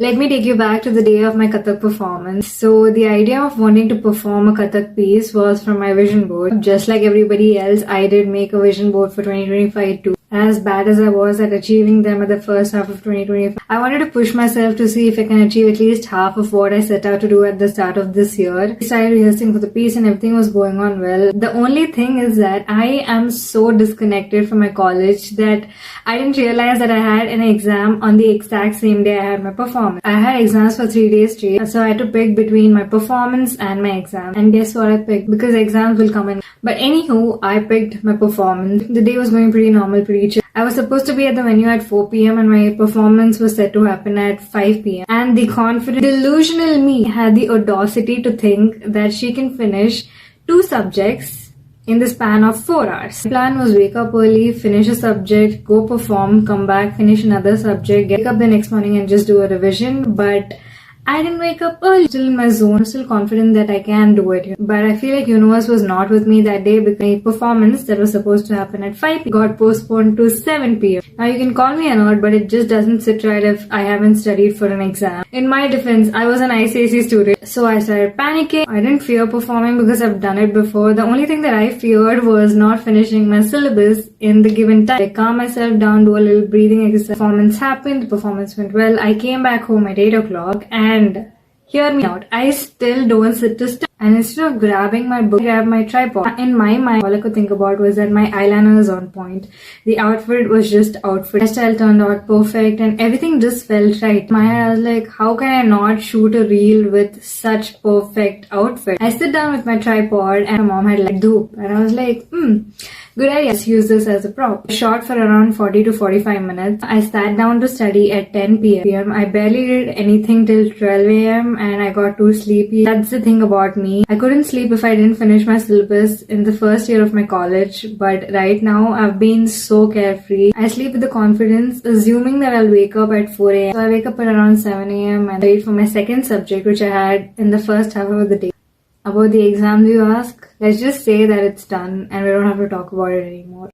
Let me take you back to the day of my Kathak performance. So the idea of wanting to perform a Kathak piece was from my vision board. Just like everybody else, I did make a vision board for 2025 too. As bad as I was at achieving them at the first half of 2025, I wanted to push myself to see if I can achieve at least half of what I set out to do at the start of this year. I started rehearsing for the piece and everything was going on well. The only thing is that I am so disconnected from my college that I didn't realize that I had an exam on the exact same day I had my performance. I had exams for 3 days straight, so I had to pick between my performance and my exam. And guess what I picked? Because exams will come in. But anywho, I picked my performance. The day was going pretty normal, pretty chill. I was supposed to be at the venue at 4 p.m. and my performance was set to happen at 5 p.m. And the confident, delusional me had the audacity to think that she can finish 2 subjects in the span of 4 hours. The plan was wake up early, finish a subject, go perform, come back, finish another subject, wake up the next morning and just do a revision. But I didn't wake up early, still in my zone, still confident that I can do it. But I feel like universe was not with me that day because my performance that was supposed to happen at 5 p.m. got postponed to 7 p.m. Now you can call me a nerd, but it just doesn't sit right if I haven't studied for an exam. In my defense, I was an ICSE student, so I started panicking. I didn't fear performing because I've done it before. The only thing that I feared was not finishing my syllabus in the given time. I calmed myself down, do a little breathing exercise. Performance happened, the performance went well. I came back home at 8 o'clock and hear me out, I still don't sit to study. And instead of grabbing my book, I grabbed my tripod. In my mind, all I could think about was that my eyeliner is on point. The outfit was just outfit. My style turned out perfect and everything just felt right. In my head, I was like, how can I not shoot a reel with such perfect outfit? I sit down with my tripod and my mom had like doop. And I was like, good idea. Let's use this as a prop. I shot for around 40 to 45 minutes. I sat down to study at 10 p.m. I barely did anything till 12 a.m. and I got too sleepy. That's the thing about me. I couldn't sleep if I didn't finish my syllabus in the first year of my college. But right now, I've been so carefree. I sleep with the confidence, assuming that I'll wake up at 4 a.m. So I wake up at around 7 a.m. and wait for my second subject, which I had in the first half of the day. About the exams you ask, let's just say that it's done and we don't have to talk about it anymore.